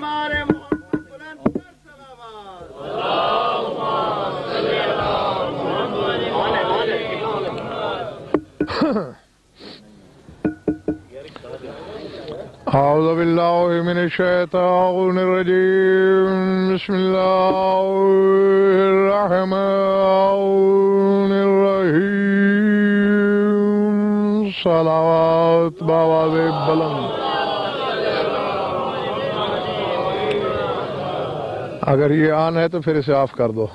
ہمارے محمد بلند پر صلوات۔ اعوذ باللہ من الشیطان الرجیم، بسم اللہ الرحمن الرحیم، صلوات بآواز بلند۔ اگر یہ آن ہے تو پھر اسے آف کر دو۔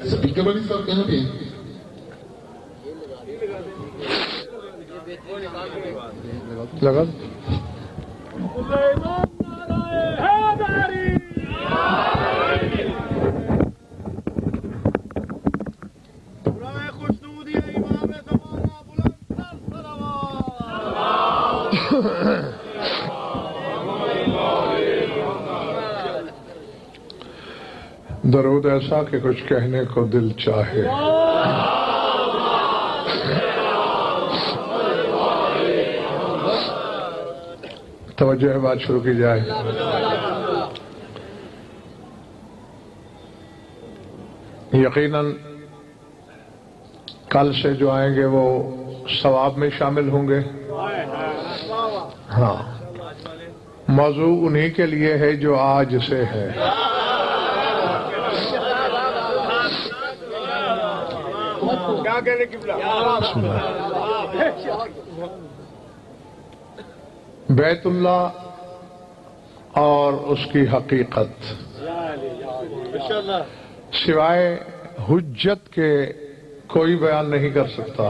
اسپیکر والی صاحب کہاں پہ ہیں؟ لگا درود ایسا کہ کچھ کہنے کو دل چاہے، توجہ ہے، بات شروع کی جائے۔ یقیناً کل سے جو آئیں گے وہ ثواب میں شامل ہوں گے۔ ہاں، موضوع انہی کے لیے ہے جو آج سے ہے۔ بیت اللہ اور اس کی حقیقت سوائے حجت کے کوئی بیان نہیں کر سکتا۔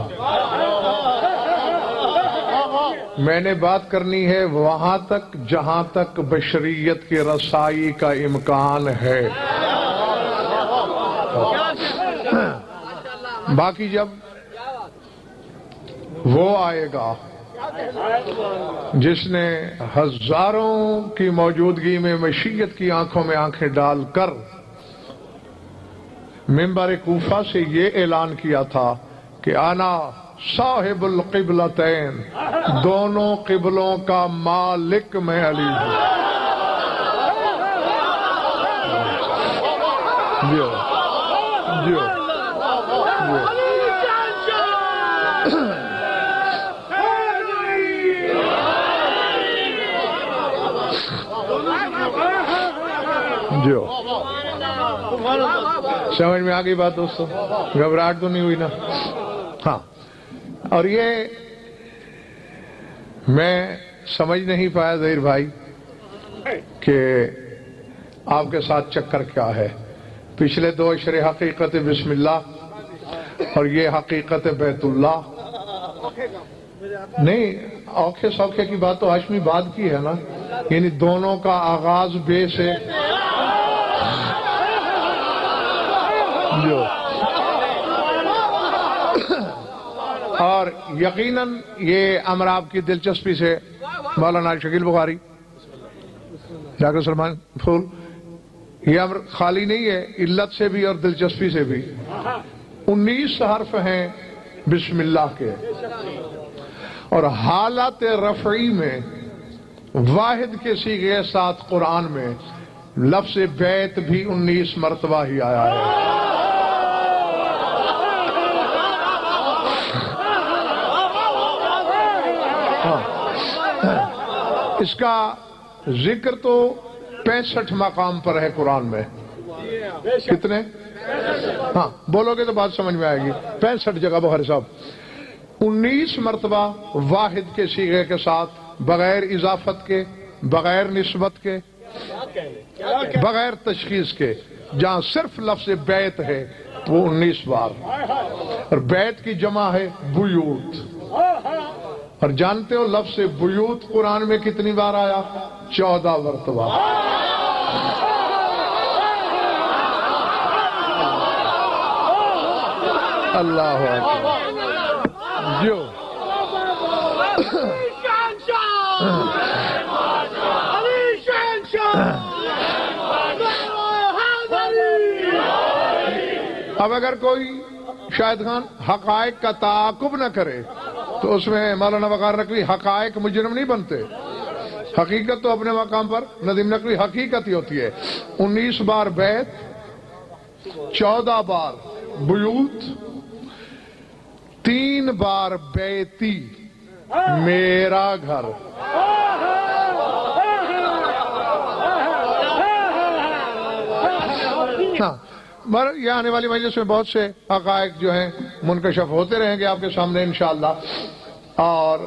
میں نے بات کرنی ہے وہاں تک جہاں تک بشریت کی رسائی کا امکان ہے، باقی جب وہ آئے گا جس نے ہزاروں کی موجودگی میں مشیت کی آنکھوں میں آنکھیں ڈال کر منبر کوفہ سے یہ اعلان کیا تھا کہ انا صاحب القبلتین، دونوں قبلوں کا مالک میں علی ہوں۔ جیو جیو جو سمجھ میں آگئی بات دوستو؟ گھبراہٹ تو نہیں ہوئی نا؟ ہاں، اور یہ میں سمجھ نہیں پایا ظہیر بھائی کہ آپ کے ساتھ چکر کیا ہے۔ پچھلے دو اشرے حقیقت بسم اللہ اور یہ حقیقت بیت اللہ، نہیں اوکھے سوکھے کی بات تو ہاشمی بعد کی ہے نا، یعنی دونوں کا آغاز بے سے جو، اور یقیناً یہ امر آپ کی دلچسپی سے مولانا شکیل بخاری، ڈاکٹر سلمان پھول، یہ امر خالی نہیں ہے علت سے بھی اور دلچسپی سے بھی۔ 19 حرف ہیں بسم اللہ کے، اور حالت رفعی میں واحد کے صیغے ساتھ قرآن میں لفظ بیت بھی 19 مرتبہ ہی آیا ہے۔ اس کا ذکر تو 65 مقام پر ہے قرآن میں۔ کتنے؟ ہاں بولو گے تو بات سمجھ میں آئے گی۔ 65 جگہ بخاری صاحب، 19 مرتبہ واحد کے صیغے کے ساتھ، بغیر اضافت کے، بغیر نسبت کے، بغیر تشخیص کے، جہاں صرف لفظ بیت ہے وہ 19 بار، اور بیت کی جمع ہے بیوت۔ اور جانتے ہو لفظ بیوت قرآن میں کتنی بار آیا؟ 14 مرتبہ۔ اللہ اکبر جو اب اگر کوئی شاہد خان حقائق کا تعاقب نہ کرے تو اس میں مولانا وقار نقوی حقائق مجرم نہیں بنتے، حقیقت تو اپنے مقام پر ندیم نقوی حقیقت ہی ہوتی ہے. 19 بار بیت، 14 بار بیوت، 3 بار بیتی میرا گھر. ہاں یہ آنے والی مجلس میں بہت سے حقائق جو ہیں منکشف ہوتے رہیں گے آپ کے سامنے انشاءاللہ. اور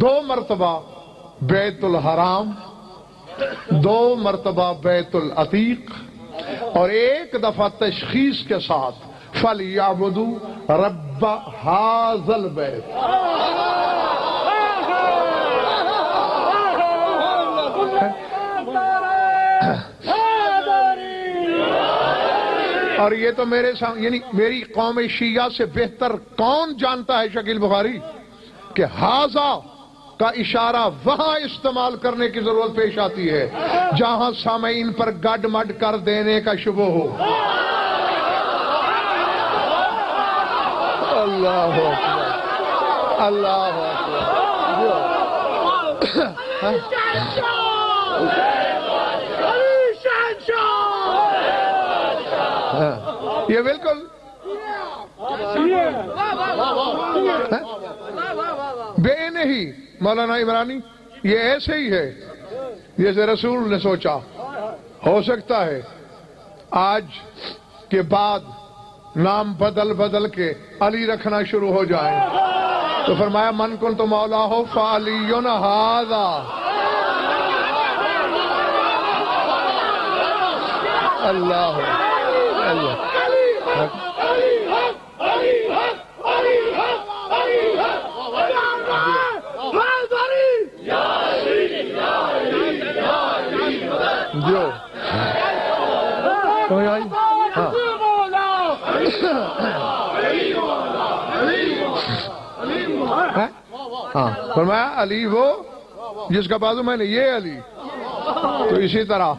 2 مرتبہ بیت الحرام، 2 مرتبہ بیت العتیق، اور 1 دفعہ تشخیص کے ساتھ فَلْيَعْبُدُوا رَبَّ هَٰذَا الْبَيْتِ. اور یہ تو میرے سامنے یعنی میری قوم شیعہ سے بہتر کون جانتا ہے شکیل بخاری کہ ہاذا کا اشارہ وہاں استعمال کرنے کی ضرورت پیش آتی ہے جہاں سامعین پر گڈ مڈ کر دینے کا شبہ ہو. اللہ اکبر، اللہ یہ بالکل بے نہیں مولانا عمرانی، یہ ایسے ہی ہے جیسے رسول نے سوچا ہو سکتا ہے آج کے بعد نام بدل بدل کے علی رکھنا شروع ہو جائیں، تو فرمایا من کن تو مولا ہو فعلی ھذا. اللہ اللہ جو ہاں فرمایا علی وہ جس کا بازو میں نے یہ علی. تو اسی طرح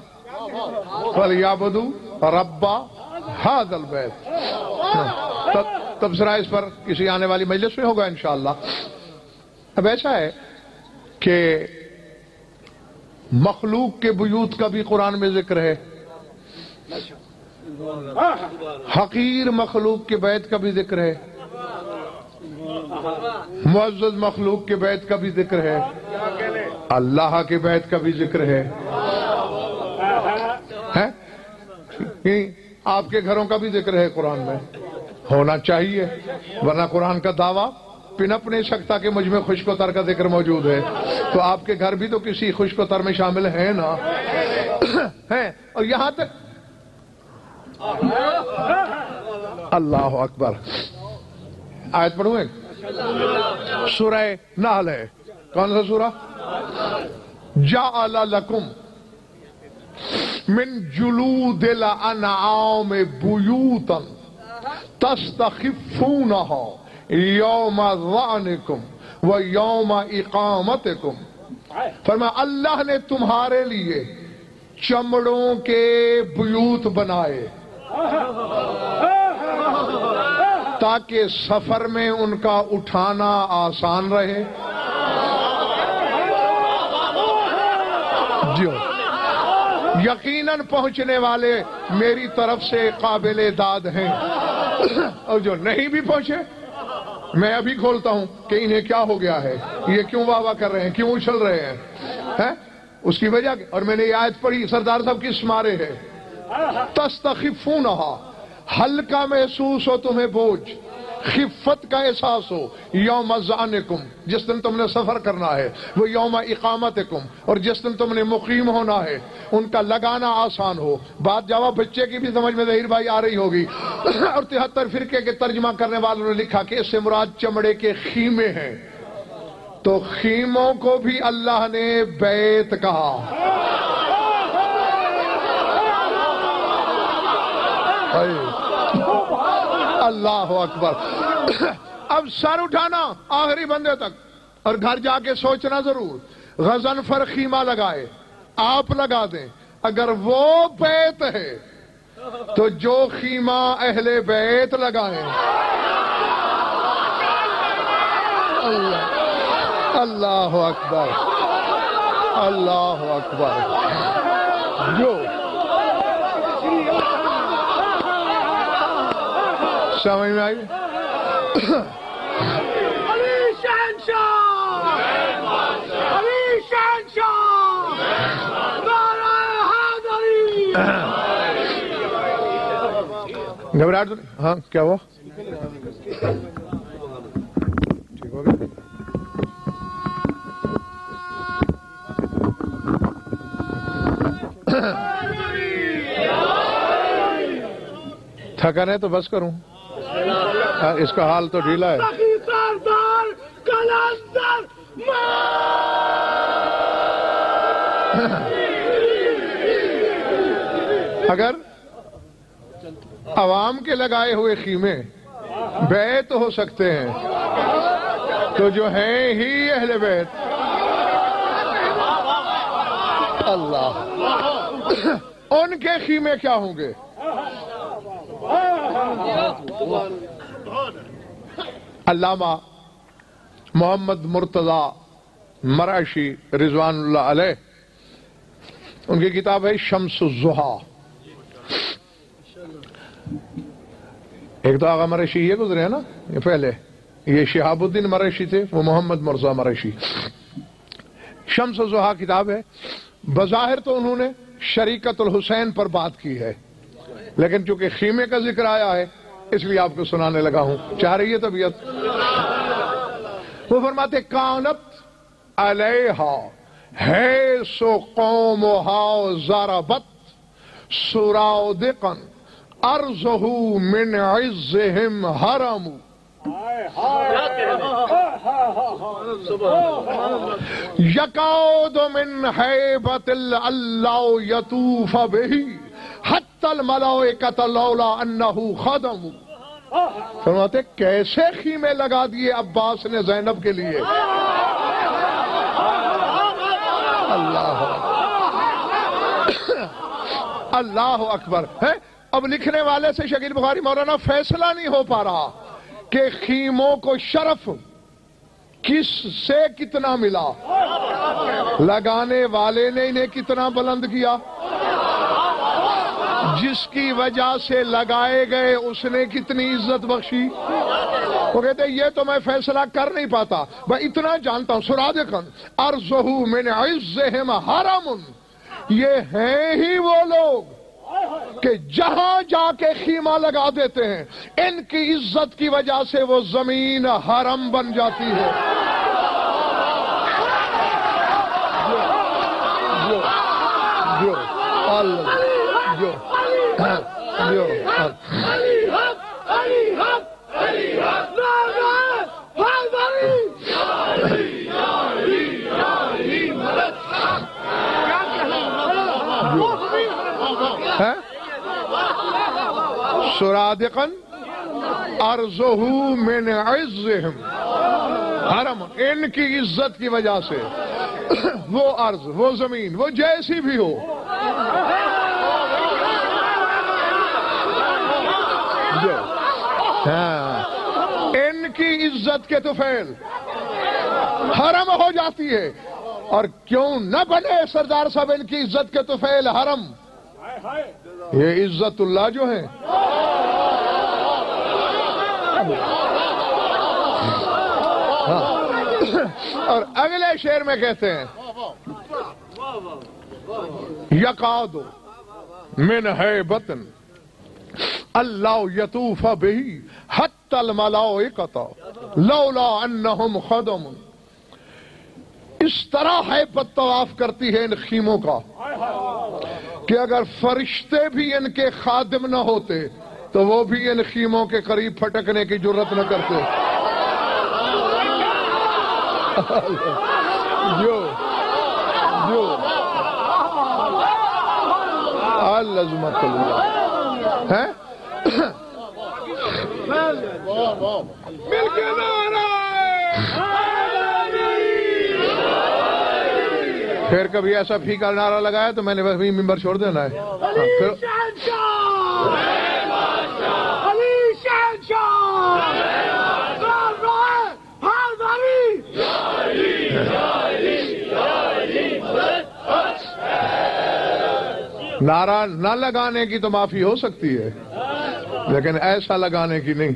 فَلْيَعْبُدُوا رَبَّ هَٰذَا الْبَيْتِ. تبصرہ اس پر کسی آنے والی مجلس میں ہوگا انشاءاللہ. اب ایسا ہے کہ مخلوق کے بیوت کا بھی قرآن میں ذکر ہے، حقیر مخلوق کے بیت کا بھی ذکر ہے، معزز مخلوق کے بیت کا بھی ذکر ہے، اللہ کے بیت کا بھی ذکر ہے. آپ کے گھروں کا بھی ذکر ہے قرآن میں، ہونا چاہیے، ورنہ قرآن کا دعویٰ پنپ نہیں سکتا کہ مجھ میں خشک و تر کا ذکر موجود ہے. تو آپ کے گھر بھی تو کسی خشک و تر میں شامل ہیں نا. ہیں اور یہاں تک اللہ اکبر. آیت پڑھوں ایک، سورہ نحل ہے. کون سا سورہ؟ جعل لکم من جلود الانعام بیوتا تستخفونہا یوم ظعنکم و یوم اقامتکم. فرمایا اللہ نے تمہارے لیے چمڑوں کے بیوت بنائے تاکہ سفر میں ان کا اٹھانا آسان رہے. جو یقیناً پہنچنے والے میری طرف سے قابل داد ہیں، اور جو نہیں بھی پہنچے میں ابھی کھولتا ہوں کہ انہیں کیا ہو گیا ہے، یہ کیوں واہ واہ کر رہے ہیں، کیوں اچھل رہے ہیں. اس کی وجہ، اور میں نے یہ آیت پڑھی سردار صاحب کس مارے ہے، تستخفونہا، ہلکا محسوس ہو تمہیں بوجھ، خفت کا احساس ہو، یوم ظعنکم جس دن تم نے سفر کرنا ہے، وہ یوم اقامتکم اور جس دن تم نے مقیم ہونا ہے، ان کا لگانا آسان ہو. بات جواب بچے کی بھی سمجھ میں ظہیر بھائی آ رہی ہوگی. اور 73 فرقے کے ترجمہ کرنے والوں نے لکھا کہ اس سے مراد چمڑے کے خیمے ہیں. تو خیموں کو بھی اللہ نے بیت کہا. اللہ اکبر. اب سر اٹھانا آخری بندے تک، اور گھر جا کے سوچنا ضرور. غضنفر خیمہ لگائے، آپ لگا دیں، اگر وہ بیت ہے تو جو خیمہ اہل بیت لگائیں. اللہ اللہ اکبر. اللہ اکبر. جو سمجھ میں آئی؟ علی شہنشاہ، علی شہنشاہ، نعرہ حیدری. گھبراہٹ تو نہیں؟ ہاں کیا ہوا؟ ٹھیک ہو گیا. تھکن ہے تو بس کروں. اس کا حال تو ڈھیلا ہے. سردار کلندر اگر عوام کے لگائے ہوئے خیمے بیت ہو سکتے ہیں تو جو ہیں ہی اہل بیت، اللہ ان کے خیمے کیا ہوں گے؟ علامہ محمد مرتضی مرعشی رضوان اللہ علیہ، ان کی کتاب ہے شمس الضحیٰ. ایک تو آغا مرعشی یہ گزرے ہیں نا، یہ پہلے یہ شہاب الدین مرعشی تھے، وہ محمد مرتضی مرعشی. شمس الضحیٰ کتاب ہے. بظاہر تو انہوں نے شریکت الحسین پر بات کی ہے، لیکن چونکہ خیمے کا ذکر آیا ہے اس لیے آپ کو سنانے لگا ہوں. چاہ رہی ہے طبیعت. وہ فرماتے کانت علیہا ہے سو قومہا ضربت سرادقا ارضہ من عزہم حرم. یکاد من حیبت اللہ یطوف بہی حتی الملائکۃ لولا انہ خدم. فرماتے کیسے خیمے لگا دیے عباس نے زینب کے لیے. اللہ اللہ اکبر ہے. اب لکھنے والے سے شکیل بخاری مولانا فیصلہ نہیں ہو پا رہا کہ خیموں کو شرف کس سے کتنا ملا. لگانے والے نے انہیں کتنا بلند کیا، جس کی وجہ سے لگائے گئے اس نے کتنی عزت بخشی. وہ کہتے ہیں یہ تو میں فیصلہ کر نہیں پاتا، میں اتنا جانتا ہوں سرادقاً ارضہ من عزہم حرم. یہ ہیں ہی وہ لوگ کہ جہاں جا کے خیمہ لگا دیتے ہیں ان کی عزت کی وجہ سے وہ زمین حرم بن جاتی ہے. سرادقاً ارضہ من عزہم حرم. ان کی عزت کی وجہ سے وہ ارض، وہ زمین، وہ جیسی بھی ہو، ان کی عزت کے طفیل حرم ہو جاتی ہے. اور کیوں نہ بنے سردار صاحب ان کی عزت کے طفیل حرم؟ یہ عزت اللہ جو ہیں اور اگلے شعر میں کہتے ہیں یقاد من حیبت اللہ یطوف بہی حتی الملائکۃ لولا انہم خدم. اس طرح حیبت طواف کرتی ہے ان خیموں کا کہ اگر فرشتے بھی ان کے خادم نہ ہوتے تو وہ بھی ان خیموں کے قریب پھٹکنے کی جرت نہ کرتے. جو العظمت اللہ ہے. پھر کبھی ایسا پھیکا نعرہ لگایا تو میں نے بس ممبر چھوڑ دینا ہے. نعرہ نہ لگانے کی تو معافی ہو سکتی ہے لیکن ایسا لگانے کی نہیں.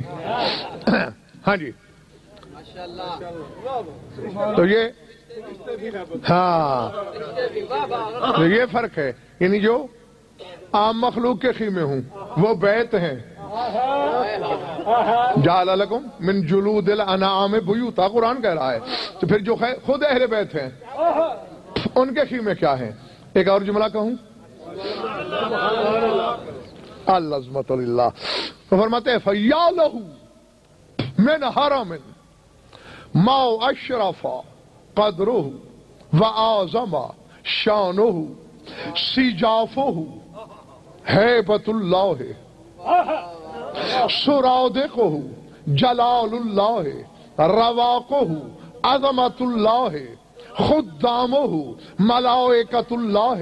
ہاں جی تو یہ ہاں تو یہ فرق ہے. یعنی جو عام مخلوق کے خیمے ہوں وہ بیت ہیں. جعل لکم من جلود الانعام بیوتا قرآن کہہ رہا ہے. تو پھر جو خود اہل بیت ہیں ان کے خیمے کیا ہیں؟ ایک اور جملہ کہوں العظمت للہ. فرماتے ہیں فَيَعْلَهُ مِنْ حَرَمٍ مَا أَشْرَفَ قَدْرُهُ وَأَعْظَمَ شَانُهُ سِجَافُهُ هَيْبَةُ اللَّهِ سُرَادِقُهُ جَلَالُ اللَّهِ رَوَاقُهُ عَظَمَةُ اللَّهِ خدامہ ملائکۃ اللہ.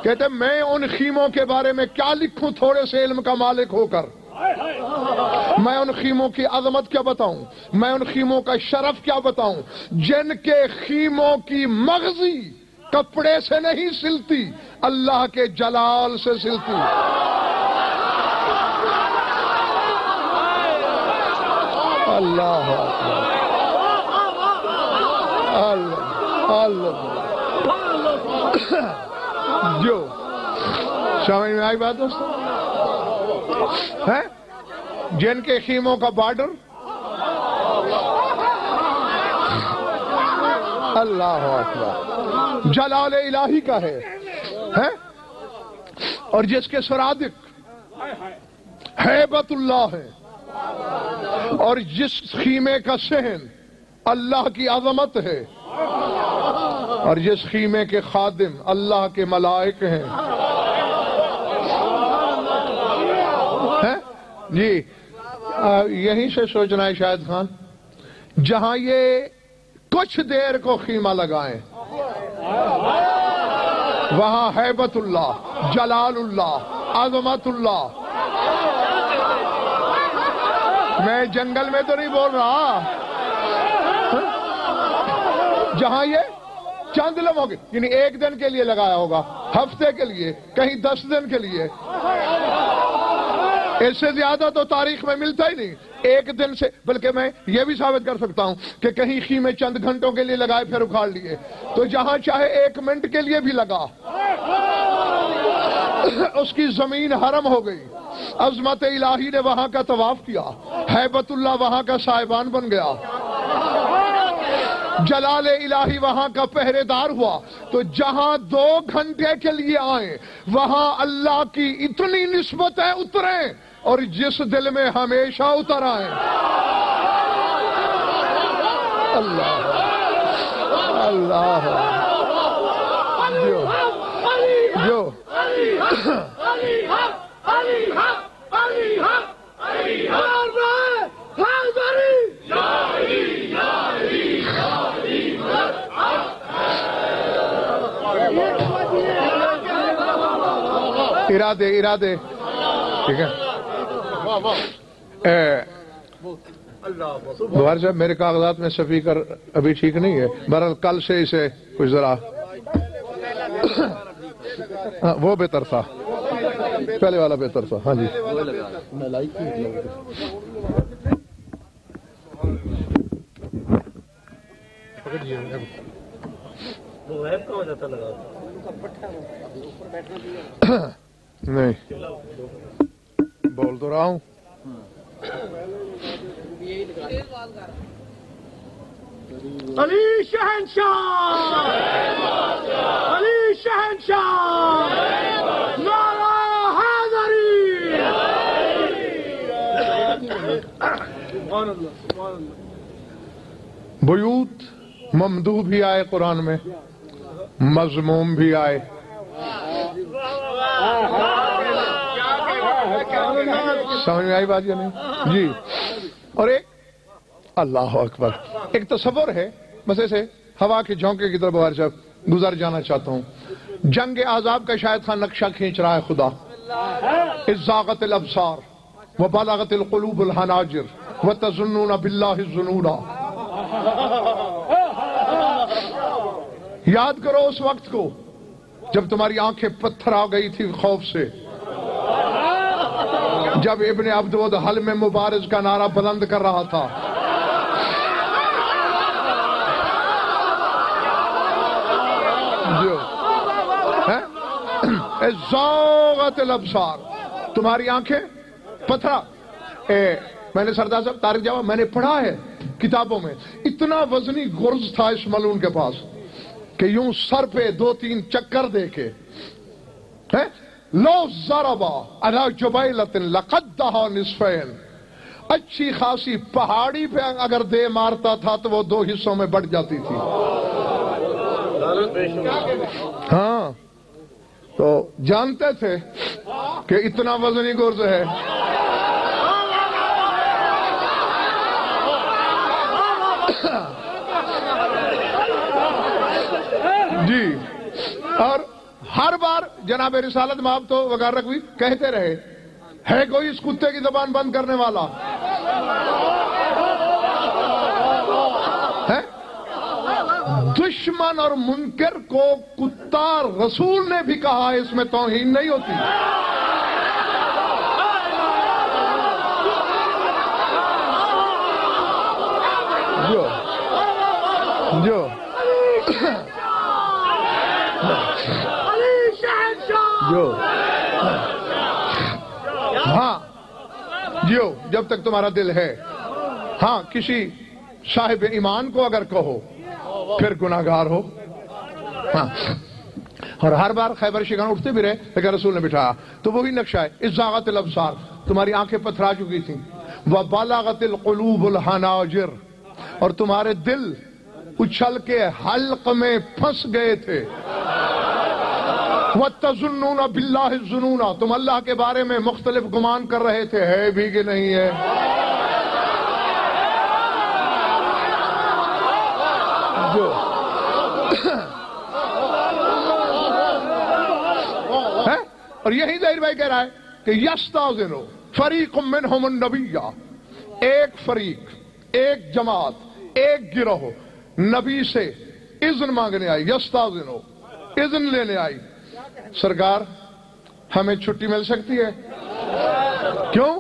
کہتے میں ان خیموں کے بارے میں کیا لکھوں تھوڑے سے علم کا مالک ہو کر. میں ان خیموں کی عظمت کیا بتاؤں, میں ان خیموں کا شرف کیا بتاؤں جن کے خیموں کی مغزی کپڑے سے نہیں سلتی, اللہ کے جلال سے سلتی. اللہ اللہ جو سمجھ میں آئی بات دوستو ہے جن کے خیموں کا بارڈر اللہ اکبر جلال الہی کا ہے اور جس کے سرادق ہیبت اللہ ہے اور جس خیمے کا صحن اللہ کی عظمت ہے اور جس خیمے کے خادم اللہ کے ملائک ہیں. جی یہیں سے سوچنا ہے شاہد خان, جہاں یہ کچھ دیر کو خیمہ لگائیں وہاں ہیبت اللہ, جلال اللہ, عظمت اللہ. میں جنگل میں تو نہیں بول رہا, جہاں یہ چند لمحوں کے یعنی ایک دن کے لیے لگایا ہوگا, ہفتے کے لیے, کہیں 10 دن کے لیے, اس سے زیادہ تو تاریخ میں ملتا ہی نہیں. ایک دن سے بلکہ میں یہ بھی ثابت کر سکتا ہوں کہ کہیں خیمے چند گھنٹوں کے لیے لگائے پھر اکھاڑ لیے. تو جہاں چاہے 1 منٹ کے لیے بھی لگا اس کی زمین حرم ہو گئی. عظمت الہی نے وہاں کا طواف کیا, ہیبت اللہ وہاں کا صاحبان بن گیا, جلال الہی وہاں کا پہرے دار ہوا. تو جہاں 2 گھنٹے کے لیے آئیں وہاں اللہ کی اتنی نسبتیں اتریں اور جس دل میں ہمیشہ اتر آئیں. اللہ اللہ جو ارادے ٹھیک ہے. بہار صاحب میرے کاغذات میں سپیکر ابھی ٹھیک نہیں ہے, بہرحال کل سے اسے کچھ ذرا وہ بہتر تھا, پہلے والا بہتر تھا. ہاں جی نہیں بول تو رہا ہوں. علی شہنشاہ, علی شہنشاہ, نعرہ حیدری. بیوت ممدوح بھی آئے قرآن میں, مذموم بھی آئے. سمجھ میں آئی بات یا نہیں جی. اور ایک اللہ اکبر ایک تصور ہے, بس ایسے ہوا کے جھونکے کی طرف بہار صاحب گزر جانا چاہتا ہوں. جنگ احزاب کا شاہد خان نقشہ کھینچ رہا ہے خدا. اذ زاغت الابصار وبلغت القلوب الحناجر وتظنون باللہ الظنونا. یاد کرو اس وقت کو جب تمہاری آنکھیں پتھر آ گئی تھی خوف سے، جب ابن عبدود حلم مبارز کا نعرہ بلند کر رہا تھا، جو زاغت الابصار، تمہاری آنکھیں پتھرا۔ میں نے سردار صاحب طارق جواب میں نے پڑھا ہے کتابوں میں، اتنا وزنی گرز تھا اس ملعون کے پاس کہ یوں سر پہ 2-3 چکر دے کے لو ضربا علی جبیلۃ لقدها نصفین، اچھی خاصی پہاڑی پہ اگر دے مارتا تھا تو وہ 2 حصوں میں بٹ جاتی تھی۔ ہاں تو جانتے تھے کہ اتنا وزنی گرز ہے۔ جی، اور ہر بار جناب رسالت مآب تو وغیرہ بھی کہتے رہے، ہے کوئی اس کتے کی زبان بند کرنے والا ہے؟ دشمن اور منکر کو کتا رسول نے بھی کہا ہے، اس میں توہین نہیں ہوتی۔ جو ہاں جب تک تمہارا دل ہے، ہاں کسی صاحب ایمان کو اگر کہو پھر گناہگار ہو۔ ہاں، اور ہر بار خیبر شیخان اٹھتے بھی رہے لیکن رسول نے بٹھایا، تو وہی نقشہ ہے۔ ازاغت الابصار، تمہاری آنکھیں پتھرا چکی تھیں، وبلغت القلوب الحناجر، اور تمہارے دل اچھل کے حلق میں پھنس گئے تھے۔ وَتَظُنُّونَ بِاللَّهِ الظُّنُونَ، تم اللہ کے بارے میں مختلف گمان کر رہے تھے، ہے بھی کہ نہیں ہے۔ جو اور یہی ظاہر بھائی کہہ رہا ہے کہ یستاذن فریق منہم النبی، ایک فریق، ایک جماعت، ایک گروہ نبی سے اذن مانگنے آئی، یستاذن اذن لینے آئی، سرکار ہمیں چھٹی مل سکتی ہے؟ کیوں؟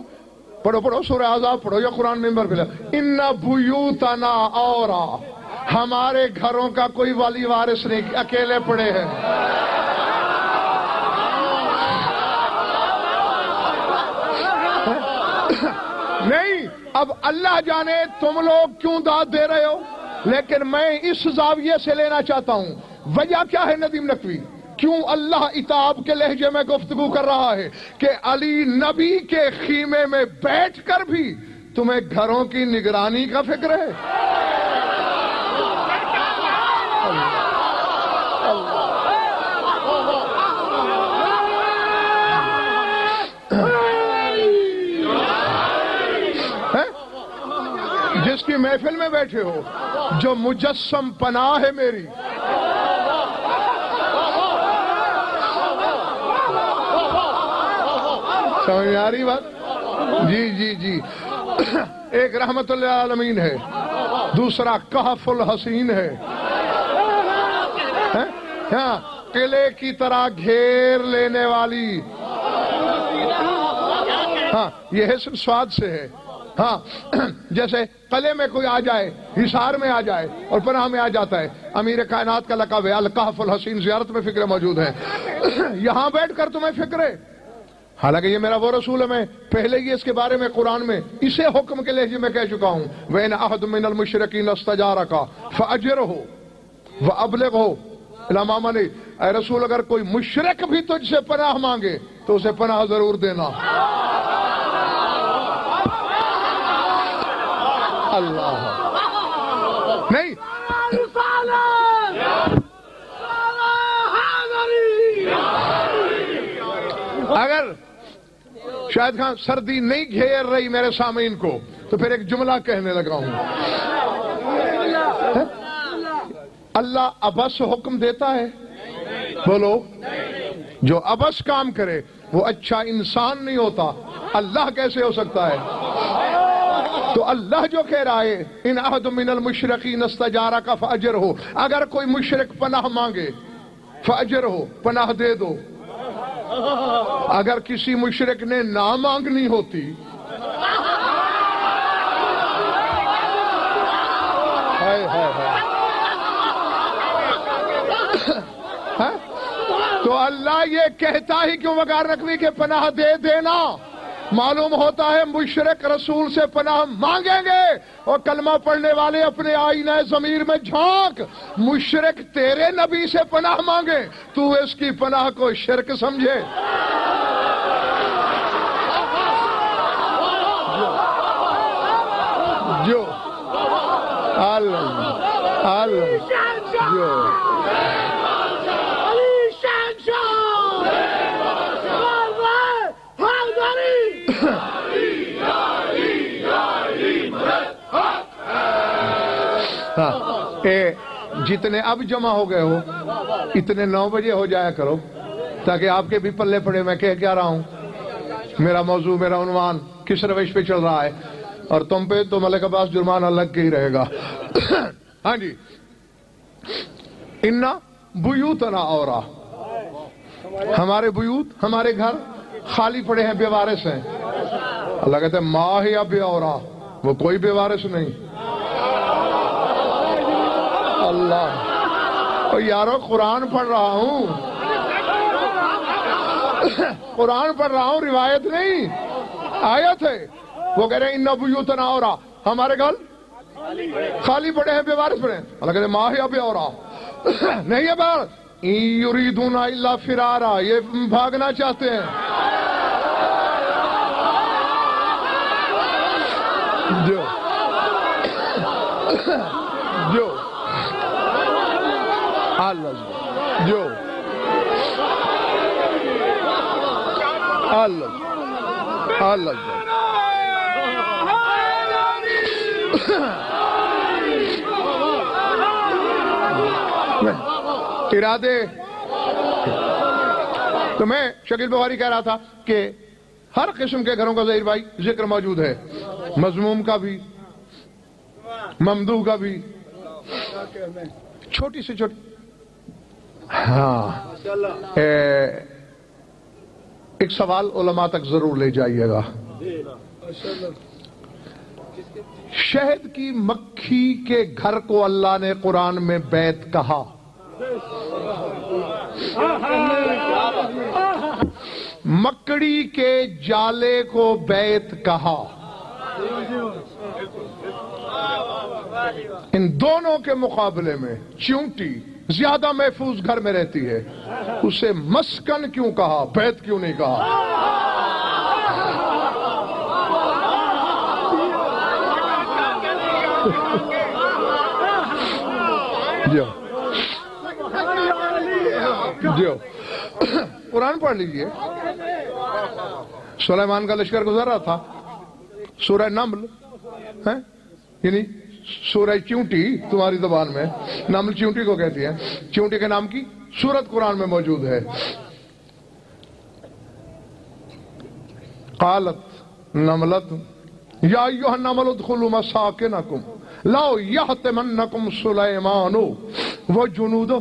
پڑھو سورہ احزاب پڑھو یا قرآن ممبر پہ، ان بیوتنا اورا، ہمارے گھروں کا کوئی والی وارث نہیں، اکیلے پڑے ہیں۔ نہیں، اب اللہ جانے تم لوگ کیوں داد دے رہے ہو، لیکن میں اس زاویے سے لینا چاہتا ہوں۔ وجہ کیا ہے ندیم نقوی؟ کیوں اللہ عتاب کے لہجے میں گفتگو کر رہا ہے کہ علی نبی کے خیمے میں بیٹھ کر بھی تمہیں گھروں کی نگرانی کا فکر ہے؟ جس کی محفل میں بیٹھے ہو، جو مجسم پناہ ہے میری، سمجھ آ رہی بات؟ جی ایک رحمت للعالمین ہے، دوسرا کہف الحسین ہے، ہاں قلعے کی طرح گھیر لینے والی، ہاں یہ حسن سواد سے ہے۔ ہاں جیسے قلعے میں کوئی آ جائے، حصار میں آ جائے اور پناہ میں آ جاتا ہے، امیر کائنات کا لقب ہے الکہف الحسین، زیارت میں فکریں موجود ہیں، یہاں بیٹھ کر تمہیں فکر ہے۔ حالانکہ یہ میرا وہ رسول ہے، میں پہلے ہی اس کے بارے میں قرآن میں اسے حکم کے لہجے میں کہہ چکا ہوں، وَإِنْ أَحَدٌ مِّنَ الْمُشْرِكِينَ اسْتَجَارَكَ فَأَجِرْهُ وَأَبْلِغْهُ إِلَىٰ مَأْمَنِهِ، اے رسول اگر کوئی مشرک بھی تجھ سے پناہ مانگے تو اسے پناہ ضرور دینا۔ اللہ نہیں، اگر شاہد خان سردی نہیں گھیر رہی میرے سامعین کو تو پھر ایک جملہ کہنے لگا ہوں۔ اللہ ابس حکم دیتا ہے؟ بولو، جو ابس کام کرے وہ اچھا انسان نہیں ہوتا، اللہ کیسے ہو سکتا ہے؟ تو اللہ جو کہہ رہا ہے ان احد من المشرکین استجارک فاجرہ، اگر کوئی مشرک پناہ مانگے فاجر ہو، پناہ دے دو۔ اگر کسی مشرک نے نہ مانگنی ہوتی تو اللہ یہ کہتا ہی کیوں وقار رکھوی کہ پناہ دے دینا؟ معلوم ہوتا ہے مشرک رسول سے پناہ مانگیں گے، اور کلمہ پڑھنے والے اپنے آئینہ ضمیر میں جھانک، مشرک تیرے نبی سے پناہ مانگے، تو اس کی پناہ کو شرک سمجھے؟ جو جتنے اب جمع ہو گئے ہو اتنے 9 بجے ہو جایا کرو، تاکہ آپ کے بھی پلے پڑے میں کہہ کیا رہا ہوں، میرا موضوع، میرا عنوان کس روش پہ چل رہا ہے، اور تم پہ تو ملک عباس جرمانہ لگ کے ہی رہے گا۔ ہاں جی، اِنَّ بیوتنا اورا، ہمارے بیوت، ہمارے گھر خالی پڑے ہیں، بے وارث ہیں۔ اللہ کہتے ہیں ما ہی بے اورا، وہ کوئی بے وارث نہیں۔ اللہ یارو قرآن پڑھ رہا ہوں، قرآن پڑھ رہا ہوں، روایت نہیں، آیت ہے۔ وہ کہہ رہے ہیں اِنَّ بیوتنا اورا، ہمارے گھر خالی پڑے ہیں، بے وارث پڑے ہیں۔ اللہ کہتے ہیں ما ہی بے اورا، نہیں ہے بار یریدون الا فرارا، یہ بھاگنا چاہتے ہیں۔ جو اللہ جو اللہ ارادے تو میں شکیل بخاری کہہ رہا تھا کہ ہر قسم کے گھروں کا ظہیر بھائی ذکر موجود ہے، مذموم کا بھی، ممدوح کا بھی، چھوٹی سے چھوٹی۔ ہاں ایک سوال علماء تک ضرور لے جائیے گا، شہد کی مکھی کے گھر کو اللہ نے قرآن میں بیت کہا، مکڑی کے جالے کو بیت کہا، ان دونوں کے مقابلے میں چیونٹی زیادہ محفوظ گھر میں رہتی ہے، اسے مسکن کیوں کہا، بیت کیوں نہیں کہا؟ جو قرآن پڑھ لیجئے، سلیمان کا لشکر گزر رہا تھا، سورہ نمل ہے، یعنی سورہ چیونٹی تمہاری زبان میں، نمل چیونٹی کو کہتی ہے، چیونٹی کے نام کی سورت قرآن میں موجود ہے۔ قالت نملت یا ایھا النمل ادخلوا مساکنکم لا یحطمنکم سلیمان وجنودہ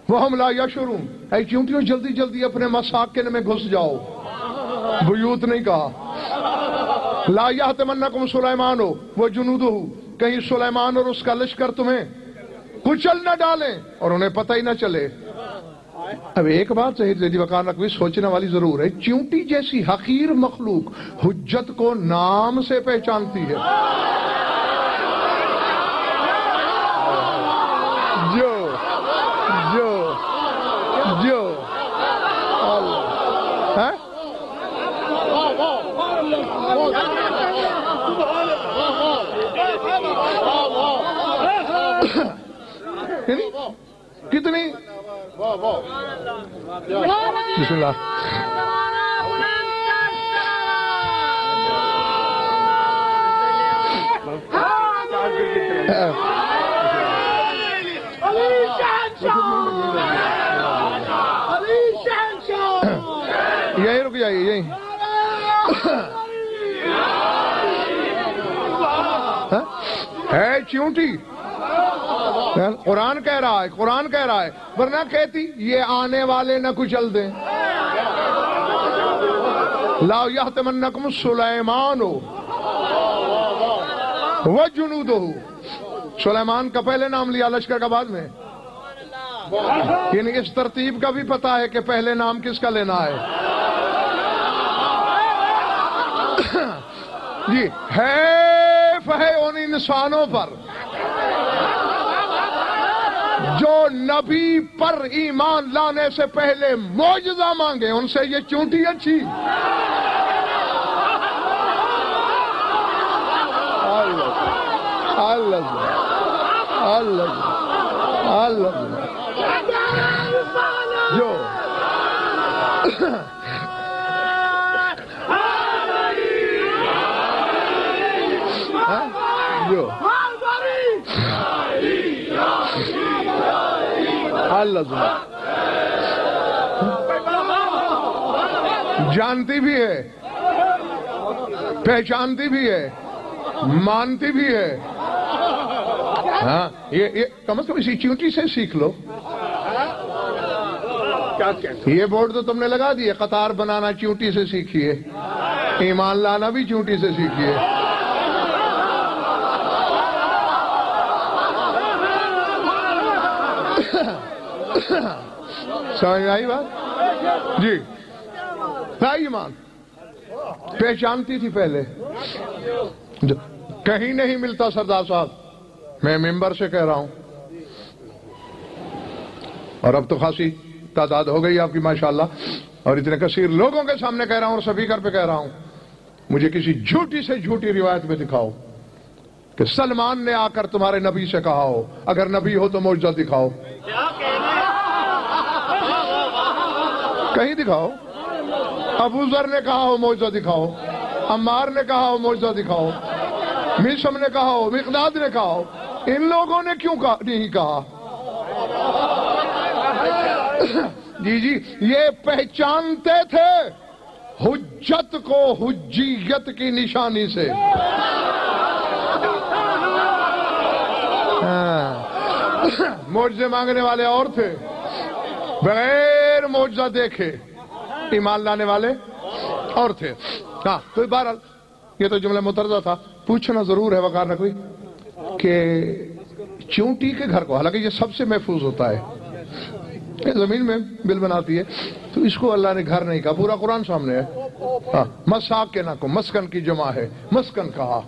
وہم لا یشعرون، اے چیونٹیوں جلدی جلدی اپنے مساکن میں گھس جاؤ، بیوت نہیں کہا، لا یحطمنکم سلیمان وجنودہ، کہیں سلیمان اور اس کا لشکر تمہیں کچل نہ ڈالیں اور انہیں پتہ ہی نہ چلے۔ اب ایک بات صحیح زیدی وقار نقوی سوچنے والی ضرور ہے، چیونٹی جیسی حقیر مخلوق حجت کو نام سے پہچانتی ہے، جو کتنی بسم اللہ یہیں رک جائیے، یہیں ہے چیونٹی قرآن کہہ رہا ہے، قرآن کہہ رہا ہے، ورنہ کہتی یہ آنے والے نہ کچل دیں. لا یحتمنکم سلیمان وجنودہ. سلیمان کا پہلے نام لیا لشکر کا بعد میں. یعنی اس ترتیب کا بھی پتا ہے کہ پہلے نام کس کا لینا ہے. جی حیف ہے ان انسانوں پر جو نبی پر ایمان لانے سے پہلے معجزہ مانگے. ان سے یہ چونٹی اچھی. اللہ اللہ اللہ جو اللہ جانتی بھی ہے، پہچانتی بھی ہے، مانتی بھی ہے. ہاں یہ کم از کم اسی چونٹی سے سیکھ لو. یہ بورڈ تو تم نے لگا دیے، قطار بنانا چونٹی سے سیکھیے، ایمان لانا بھی چونٹی سے سیکھیے. سمجھ آئی بات؟ جی ایمان پہچانتی تھی پہلے. کہیں نہیں ملتا سردار صاحب، میں ممبر سے کہہ رہا ہوں، اور اب تو خاصی تعداد ہو گئی آپ کی ماشاءاللہ، اور اتنے کثیر لوگوں کے سامنے کہہ رہا ہوں اور سپیکر پہ کہہ رہا ہوں. مجھے کسی جھوٹی سے جھوٹی روایت میں دکھاؤ کہ سلمان نے آ کر تمہارے نبی سے کہا ہو اگر نبی ہو تو معجزہ دکھاؤ. کہیں دکھاؤ. ابو ذر نے کہا ہو معجزہ دکھاؤ، عمار نے کہا ہو معجزہ دکھاؤ، میثم نے کہا ہو، مقداد نے کہا ہو. ان لوگوں نے کیوں نہیں کہا؟ جی جی یہ پہچانتے تھے حجت کو حجیت کی نشانی سے. معجزے مانگنے والے اور تھے، بغیر معجزہ دیکھے ایمان لانے والے اور تھے. ہاں تو بہرحال یہ تو جملہ مترجہ تھا. پوچھنا ضرور ہے وقار نقوی کہ چونٹی کے گھر کو، حالانکہ یہ سب سے محفوظ ہوتا ہے، زمین میں بل بناتی ہے، تو اس کو اللہ نے گھر نہیں کہا. پورا قرآن سامنے ہے. ہاں مساکن کو، مسکن کی جمع ہے، مسکن کہا.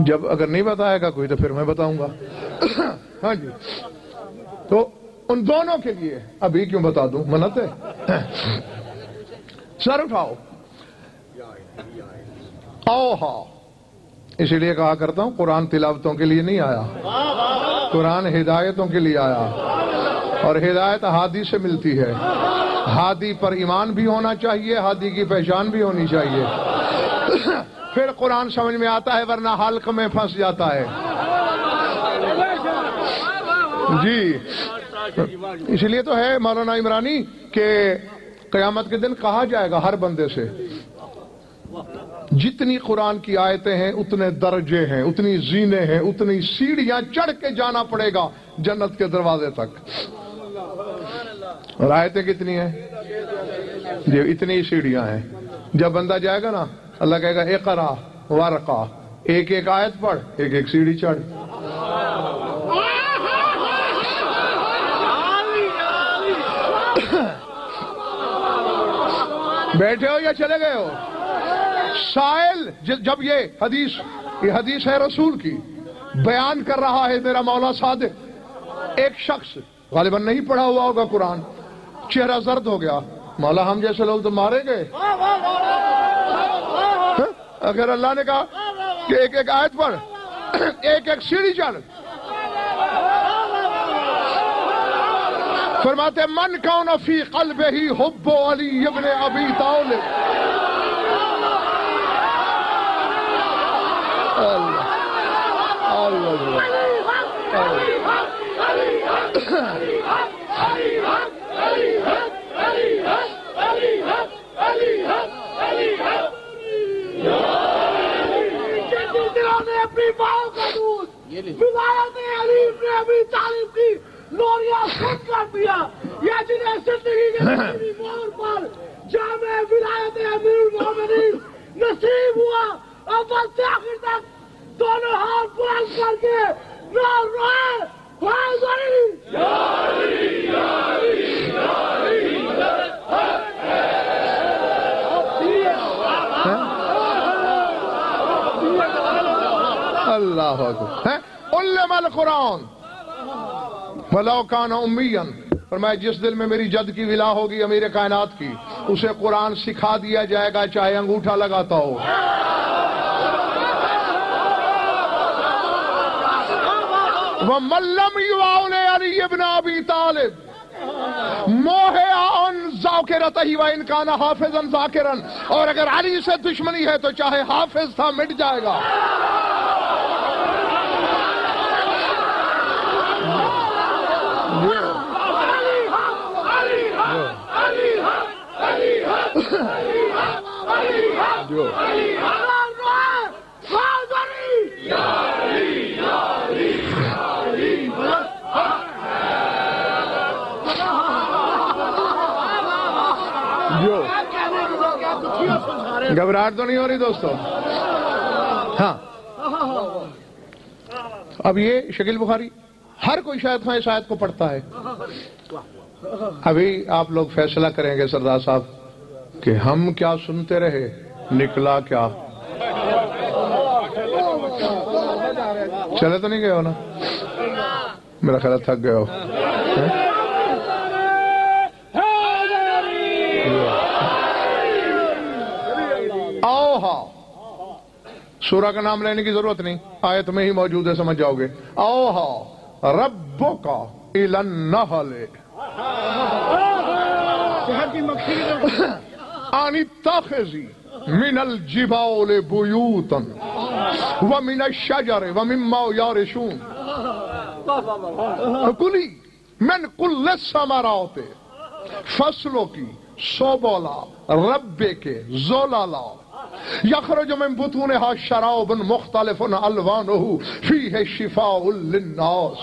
جب اگر نہیں بتائے گا کوئی تو پھر میں بتاؤں گا. ہاں جی تو ان دونوں کے لیے ابھی کیوں بتا دوں، منت ہے. سر اٹھاؤ. اوہا اسی لیے کہا کرتا ہوں قرآن تلاوتوں کے لیے نہیں آیا، قرآن ہدایتوں کے لیے آیا. اور ہدایت ہادی سے ملتی ہے. ہادی پر ایمان بھی ہونا چاہیے، ہادی کی پہچان بھی ہونی چاہیے، پھر قرآن سمجھ میں آتا ہے، ورنہ حلق میں پھنس جاتا ہے. جی اس لیے تو ہے مولانا عمرانی کہ قیامت کے دن کہا جائے گا ہر بندے سے جتنی قرآن کی آیتیں ہیں اتنے درجے ہیں، اتنی زینے ہیں، اتنی سیڑھیاں چڑھ کے جانا پڑے گا جنت کے دروازے تک. اور آیتیں کتنی ہیں؟ جی اتنی سیڑھیاں ہیں. جب بندہ جائے گا نا اللہ کہے گا اقرا ورقا، ایک ایک آیت پڑھ، ایک ایک سیڑھی چڑھ. بیٹھے ہو یا چلے گئے ہو؟ سائل جب یہ حدیث ہے رسول کی، بیان کر رہا ہے میرا مولا صادق. ایک شخص غالباً نہیں پڑھا ہوا ہوگا قرآن، چہرہ زرد ہو گیا. مولا ہم جیسے لوگ تو مارے گئے. اگر اللہ نے کہا کہ ایک ایک آیت پڑھ، ایک ایک سیڑھی چڑھ، فرماتے من کون فی قلبہ حب علی ابن ابی طالب. ولایت علی ابن ابی طالب کی لوریاں سن کر دیا، یا جنہیں زندگی کے آخری موڑ پر جامع ولایت امیر المومنین نصیب ہوا، اول سے آخر تک دونوں ہاتھ بلند کر کے نعرہ روئے حیدری اللہ اکبر. علم القرآن ولو کان امیا، فرمایا جس دل میں میری جد کی ولا ہوگی امیر کائنات کی، اسے قرآن سکھا دیا جائے گا چاہے انگوٹھا لگاتا ہو. وَمَن لَّمْ يُعَوْنِ عَلِيِّ بْنَ أَبِي طَالِبٍ مُوهِعًا ذَاكِرَتَهِ وَإِنْ كَانَ حَافِظًا ذَاكِرًا، اور اگر علی سے دشمنی ہے تو چاہے حافظ تھا مٹ جائے گا. گھبراہٹ تو نہیں ہو رہی دوستو؟ ہاں اب یہ شکیل بخاری ہر کوئی شاید خواہ اس آیت کو پڑھتا ہے. ابھی آپ لوگ فیصلہ کریں گے سردار صاحب کہ ہم کیا سنتے رہے نکلا کیا. چلے تو نہیں گئے ہو نا؟ میرا خیال تھک گئے ہو. سورہ کا نام لینے کی ضرورت نہیں، آیت میں ہی موجود ہے، سمجھ جاؤ گے. اوہا ربک الی النحل ان اتخذی من الجبال بیوتا ومن الشجر ومما یعرشون کلی من کل الثمرات فصلوں کی سبلا ربک ذللا یخرج من بطونها شراب مختلف الوانه فیہ شفاء للناس.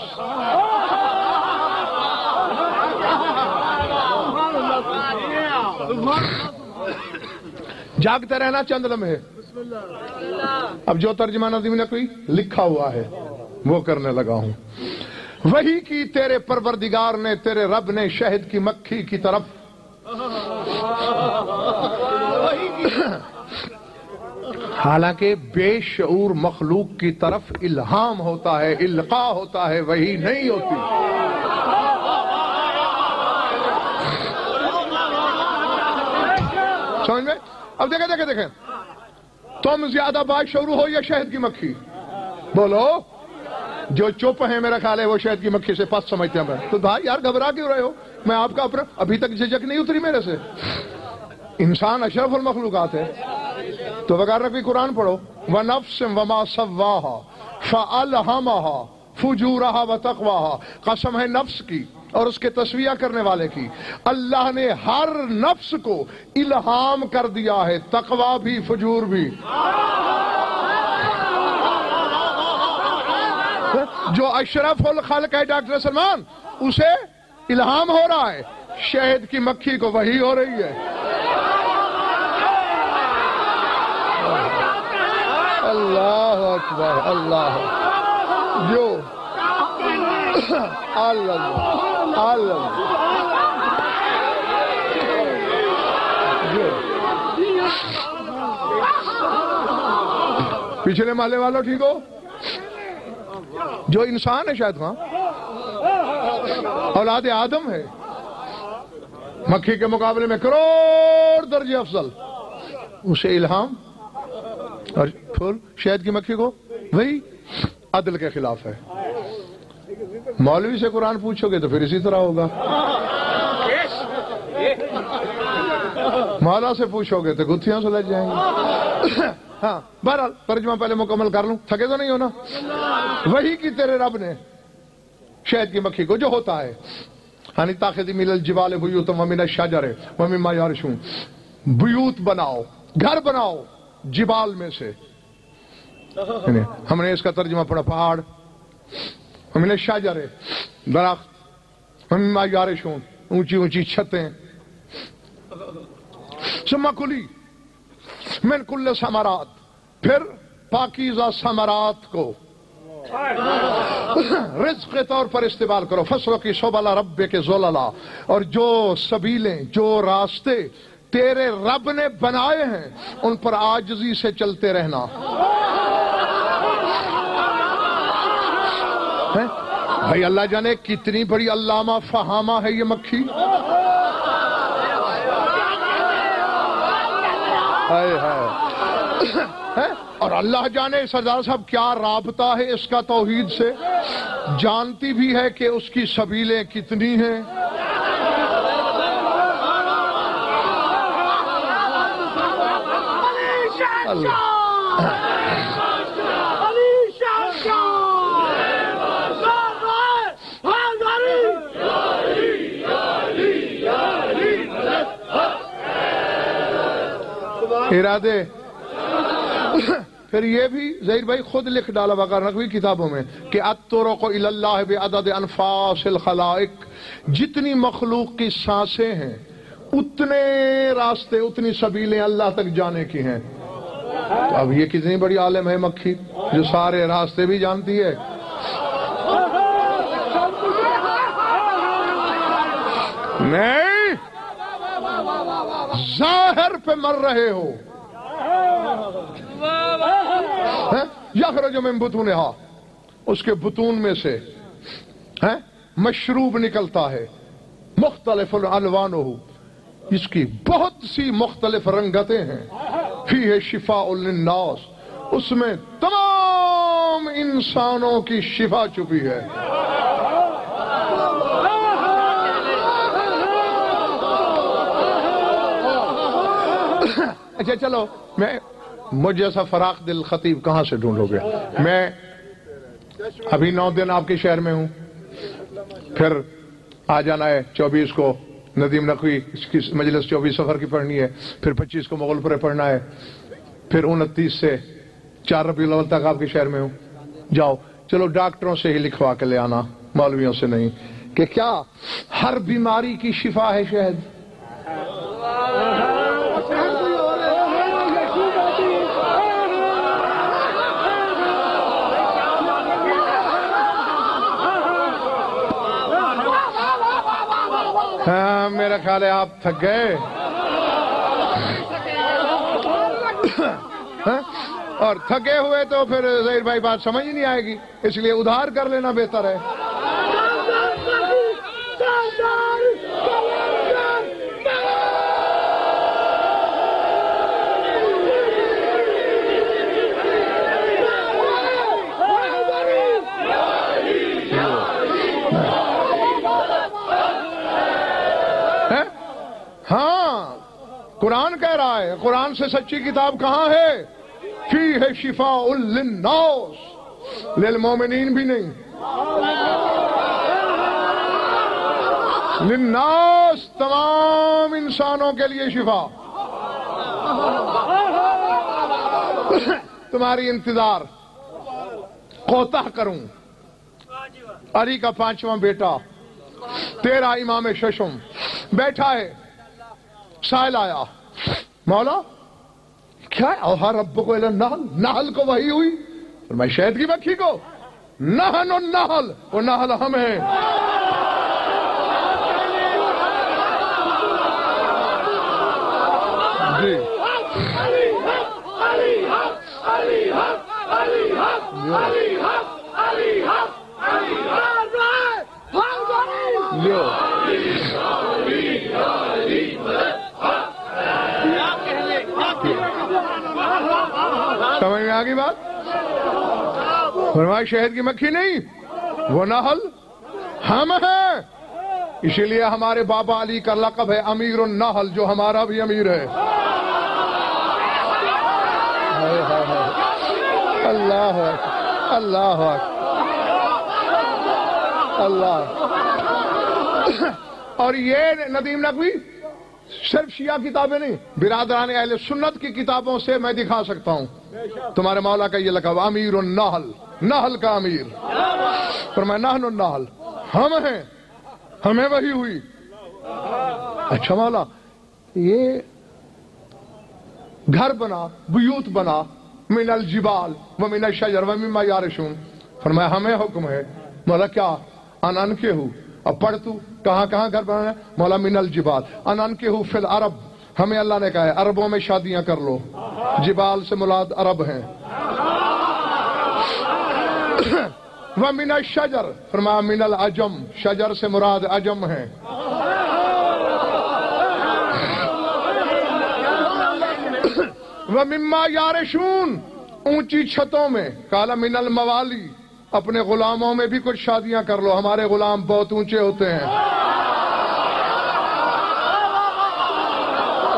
جاگتے رہنا چند لمحے. اب جو ترجمہ نظیم نقوی لکھا ہوا ہے وہ کرنے لگا ہوں. وہی کی تیرے پروردگار نے، تیرے رب نے شہد کی مکھی کی طرف حالانکہ بے شعور مخلوق کی طرف الہام ہوتا ہے، القاء ہوتا ہے، وہی نہیں ہوتی. سمجھ میں؟ اب دیکھیں تم زیادہ باشعور ہو یا شہد کی مکھی؟ بولو. جو چپ ہیں میرا خیال ہے وہ شہد کی مکھی سے پس سمجھتے ہیں. تو بھائی یار گھبرا کیوں رہے ہو؟ میں آپ کا اپنا ابھی تک جھجک نہیں اتری میرے سے. انسان اشرف المخلوقات ہے تو وغیرہ کوئی قرآن پڑھو. وَنَفْسٍ وَمَا سَوَّاهَا فَأَلْهَمَهَا فُجُورَهَا وَتَقْوَاهَا. قسم ہے نفس کی اور اس کے تسویہ کرنے والے کی. اللہ نے ہر نفس کو الہام کر دیا ہے، تقوی بھی فجور بھی. جو اشرف الخلق ہے ڈاکٹر سلمان، اسے الہام ہو رہا ہے، شہد کی مکھی کو وحی ہو رہی ہے. اللہ اکبر اللہ. جو اللہ اللہ پچھلے محلے والوں ٹھیک ہو؟ جو انسان ہے شاید ہاں اولاد آدم ہے، مکھی کے مقابلے میں کروڑ درجے افضل، اسے الہام. اور پھول شہد کی مکھی کو وہی عدل کے خلاف ہے. مولوی سے قرآن پوچھو گے تو پھر اسی طرح ہوگا، مولا سے پوچھو گے تو گتھیاں سلجھ جائیں گی. ہاں بہرحال ترجمہ پہلے مکمل کر لوں، تھکے تو نہیں ہونا. وہی کی تیرے رب نے شہد کی مکھی کو جو ہوتا ہے ہنی تاخذی من الجبال بیوتا ومن الشجر ومما یعرشون، بیوت بناؤ، گھر بناؤ جبال میں سے. ہم نے اس کا ترجمہ پڑھا پہاڑ، ومن الشجر درخت ومما یعرشون اونچی اونچی چھتیں ثم کلی من کل ثمرات پھر پاکیزہ ثمرات کو رزق کے طور پر استعمال کرو فصلوں کی سبل رب کے ذللا اور جو سبیلیں جو راستے تیرے رب نے بنائے ہیں ان پر عاجزی سے چلتے رہنا. بھائی اللہ جانے کتنی بڑی علامہ فہامہ ہے یہ مکھی. اور اللہ جانے سردار صاحب کیا رابطہ ہے اس کا توحید سے. جانتی بھی ہے کہ اس کی سبیلیں کتنی ہیں. ارادے. پھر یہ بھی ظہیر بھائی خود لکھ ڈالا وغیرہ نقوی کتابوں میں کہ الطرق الی اللہ بعدد انفاس الخلائق، جتنی مخلوق کی سانسیں ہیں اتنے راستے اتنی سبیلیں اللہ تک جانے کی ہیں. تو اب یہ کتنی بڑی عالم ہے مکھی جو سارے راستے بھی جانتی ہے. نہیں ظاہر پہ مر رہے ہو. یخرج من بطونہا، اس کے بطون میں سے مشروب نکلتا ہے، مختلف الوانہ، اس کی بہت سی مختلف رنگتیں ہیں. فیہ شفاء للناس، اس میں تمام انسانوں کی شفا چھپی ہے. اچھا چلو میں مجھ جیسا فراخ دل خطیب کہاں سے ڈھونڈو گے. میں ابھی 9 دن آپ کے شہر میں ہوں، پھر آ جانا ہے 24 کو ندیم نقوی کی مجلس 24 سفر کی پڑھنی ہے، پھر 25 کو مغل پورے پڑھنا ہے، پھر 29 سے 4 ربیع الاول تک آپ کے شہر میں ہوں. جاؤ چلو ڈاکٹروں سے ہی لکھوا کے لے آنا، مولویوں سے نہیں، کہ کیا ہر بیماری کی شفا ہے شہد. ہاں میرا خیال ہے آپ تھک گئے اور تھکے ہوئے تو پھر ظہیر بھائی بات سمجھ ہی نہیں آئے گی، اس لیے ادھار کر لینا بہتر ہے. ہاں قرآن کہہ رہا ہے، قرآن سے سچی کتاب کہاں ہے؟ فیہ شفاء للناس، للمومنین بھی نہیں، للناس تمام انسانوں کے لیے شفا. تمہاری انتظار کوتاہ کروں. علی کا 5واں بیٹا تیرا امام ششم بیٹھا ہے، سائل آیا، مولا کیا اوہا رب کو النحل، نحل کو وحی ہوئی. میں شہد کی مکھی کو، نحن النحل، وہ نحل ہم ہیں. جی سمجھ میں آگئی بات؟ فرمایا شہد کی مکھی نہیں، وہ نحل ہم ہیں. اسی لیے ہمارے بابا علی کا لقب ہے امیر النحل، جو ہمارا بھی امیر ہے. اللہ اللہ اللہ. اور یہ ندیم نقوی صرف شیعہ کتابیں نہیں، برادران اہل سنت کی کتابوں سے میں دکھا سکتا ہوں تمہارے مولا کا یہ لقب امیر النحل، نحل کا امیر، فرمایا نحن النحل، ہم ہیں، ہمیں وحی ہوئی۔ اچھا مولا یہ گھر بنا، بیوت بنا، من الجبال ومن الشجر ومما یارشون، فرمایا ہمیں حکم ہے۔ مولا کیا؟ ان کے ہو، اب پڑھ تو کہاں کہاں گھر بنانا ہے؟ مولا من الجبال، ان کے ہو فی العرب، ہمیں اللہ نے کہا ہے عربوں میں شادیاں کر لو، جبال سے مراد عرب ہیں۔ ومن الشجر، فرمایا من العجم، شجر سے مراد عجم ہیں۔ ومما یارشون، اونچی چھتوں میں، قال من الموالی، اپنے غلاموں میں بھی کچھ شادیاں کر لو، ہمارے غلام بہت اونچے ہوتے ہیں۔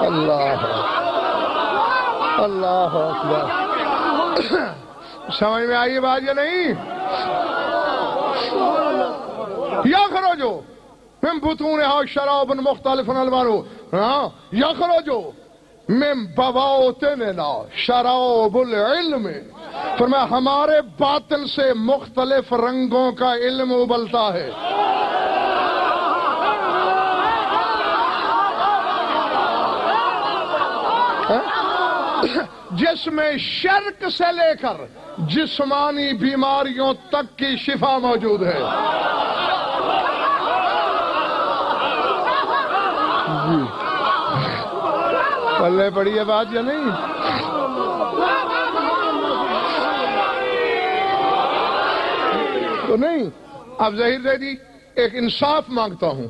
اللہ اللہ اکبر، سمجھ میں آئی بات یا نہیں؟ یخرجو من بطونها شراب مختلف الوانہ، ہاں یخرجو من بواطننا شراب العلم، فرمایا ہمارے باطن سے مختلف رنگوں کا علم ابلتا ہے۔ جس میں شرک سے لے کر جسمانی بیماریوں تک کی شفا موجود ہے۔ جی پلے پڑی ہے بات یا نہیں؟ تو نہیں، اب ظہیر زیدی ایک انصاف مانگتا ہوں،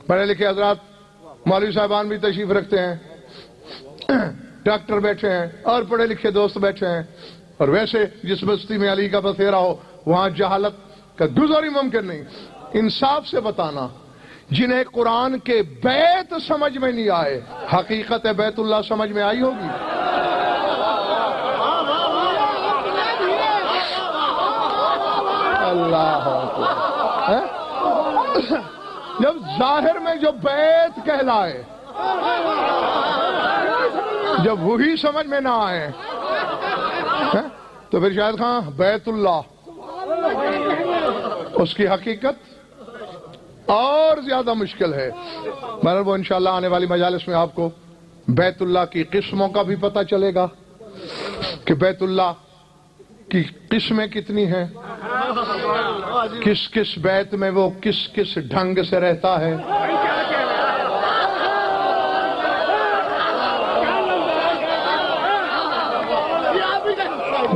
پڑھے لکھے حضرات مولوی صاحبان بھی تشریف رکھتے ہیں، ڈاکٹر بیٹھے ہیں اور پڑھے لکھے دوست بیٹھے ہیں، اور ویسے جس بستی میں علی کا بسیرا ہو وہاں جہالت کا گزر ہی ممکن نہیں۔ انصاف سے بتانا، جنہیں قرآن کے بیت سمجھ میں نہیں آئے، حقیقت بیت اللہ سمجھ میں آئی ہوگی؟ اللہ اکبر، جب ظاہر میں جو بیت کہلائے جب وہی سمجھ میں نہ آئے تو پھر شاید خاں بیت اللہ اس کی حقیقت اور زیادہ مشکل ہے۔ مگر وہ انشاءاللہ آنے والی مجالس میں آپ کو بیت اللہ کی قسموں کا بھی پتہ چلے گا کہ بیت اللہ کی قسمیں کتنی ہیں، کس کس بیت میں وہ کس کس ڈھنگ سے رہتا ہے۔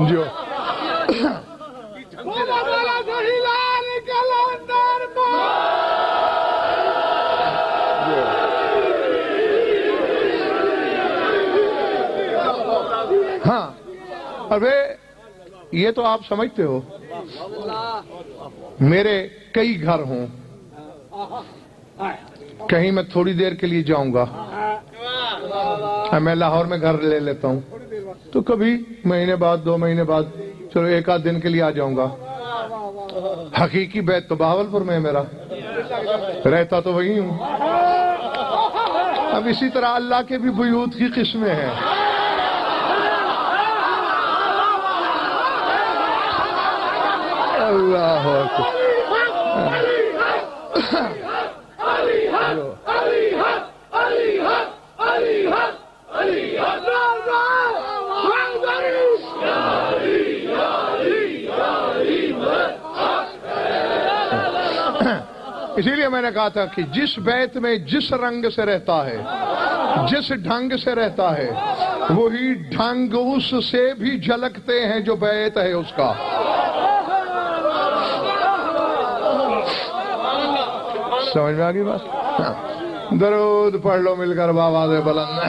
جو ہاں، ابے یہ تو آپ سمجھتے ہو، میرے کئی گھر ہوں، کہیں میں تھوڑی دیر کے لیے جاؤں گا، میں لاہور میں گھر لے لیتا ہوں تو کبھی مہینے بعد 2 مہینے بعد چلو 1 آدھ دن کے لیے آ جاؤں گا۔ حقیقی بیت تو بہاولپور میں ہے میرا، رہتا تو وہی ہوں۔ اب اسی طرح اللہ کے بھی بیوت کی قسمیں ہیں۔ اللہ اکبر، اسی لیے میں نے کہا تھا کہ جس بیت میں جس رنگ سے رہتا ہے، جس ڈھنگ سے رہتا ہے، وہی ڈھنگ اس سے بھی جھلکتے ہیں جو بیت ہے اس کا۔ سمجھ میں آگئی بات؟ درود پڑھ لو مل کر بآواز بلند۔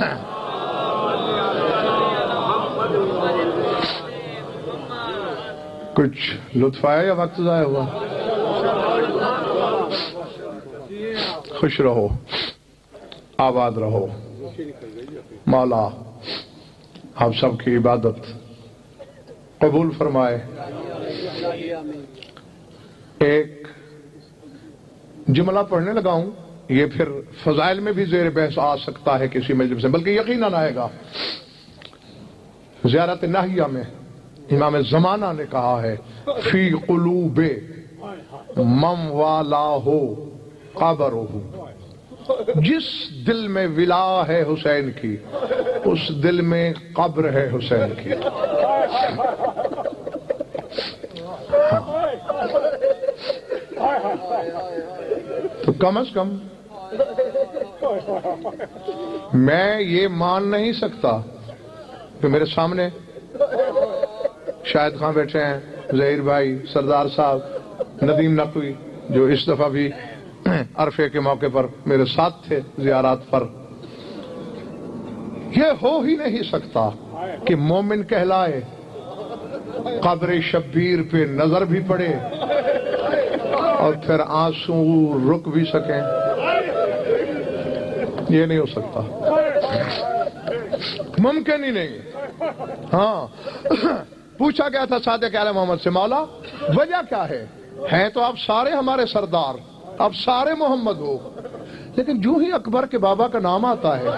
کچھ لطف آیا یا وقت ضائع ہوا؟ خوش رہو، آباد رہو، مولا آپ سب کی عبادت قبول فرمائے۔ ایک جملہ پڑھنے لگا ہوں، یہ پھر فضائل میں بھی زیر بحث آ سکتا ہے کسی مجلس میں، بلکہ یقیناً آئے گا۔ زیارت ناہیہ میں امام زمانہ نے کہا ہے فی قلوب من والاہ قبرہ، جس دل میں ولا ہے حسین کی اس دل میں قبر ہے حسین کی۔ تو کم از کم میں یہ مان نہیں سکتا کہ میرے سامنے شاہد خان بیٹھے ہیں، ظہیر بھائی، سردار صاحب، ندیم نقوی جو اس دفعہ بھی عرفے کے موقع پر میرے ساتھ تھے زیارات پر، یہ ہو ہی نہیں سکتا کہ مومن کہلائے، قبر شبیر پہ نظر بھی پڑے اور پھر آنسو رک بھی سکیں، یہ نہیں ہو سکتا، ممکن ہی نہیں۔ ہاں پوچھا گیا تھا صادق اعلی محمد سے، مولا وجہ کیا ہے؟ ہیں تو آپ سارے ہمارے سردار، آپ سارے محمد ہو، لیکن جو ہی اکبر کے بابا کا نام آتا ہے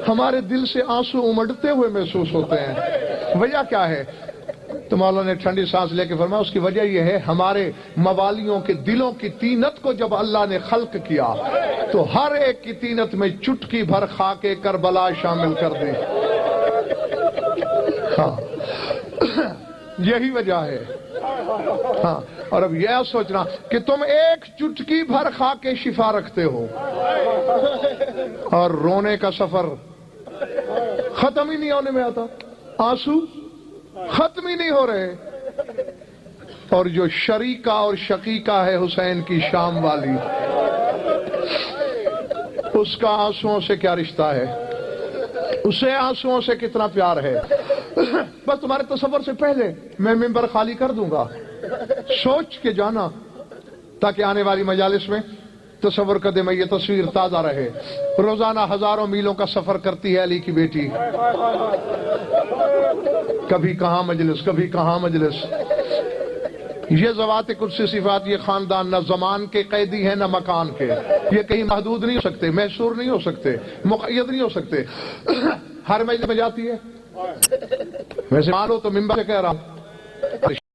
ہمارے دل سے آنسو امڑتے ہوئے محسوس ہوتے ہیں، وجہ کیا ہے؟ تو مولانا نے ٹھنڈی سانس لے کے فرمایا اس کی وجہ یہ ہے ہمارے موالیوں کے دلوں کی تینت کو جب اللہ نے خلق کیا تو ہر ایک کی تینت میں چٹکی بھر خاک کربلا شامل کر دی۔ ہاں یہی وجہ ہے۔ ہاں اور اب یہ سوچنا کہ تم ایک چٹکی بھر خاک شفا رکھتے ہو اور رونے کا سفر ختم ہی نہیں ہونے میں آتا، آنسو ختم ہی نہیں ہو رہے، اور جو شریکہ اور شقیقہ ہے حسین کی شام والی، اس کا آنسوؤں سے کیا رشتہ ہے، اسے آنسوؤں سے کتنا پیار ہے۔ بس تمہارے تصور سے پہلے میں ممبر خالی کر دوں گا، سوچ کے جانا تاکہ آنے والی مجالس میں تصور قدم میں یہ تصویر تازہ رہے۔ روزانہ ہزاروں میلوں کا سفر کرتی ہے علی کی بیٹی، کبھی کہاں مجلس کبھی کہاں مجلس۔ یہ ذوات قدسی صفات، یہ خاندان نہ زمان کے قیدی ہیں نہ مکان کے، یہ کہیں محدود نہیں ہو سکتے، محصور نہیں ہو سکتے، مقید نہیں ہو سکتے، ہر مجلس میں جاتی ہے۔ ویسے مانو تو ممبر سے کہہ رہا ہوں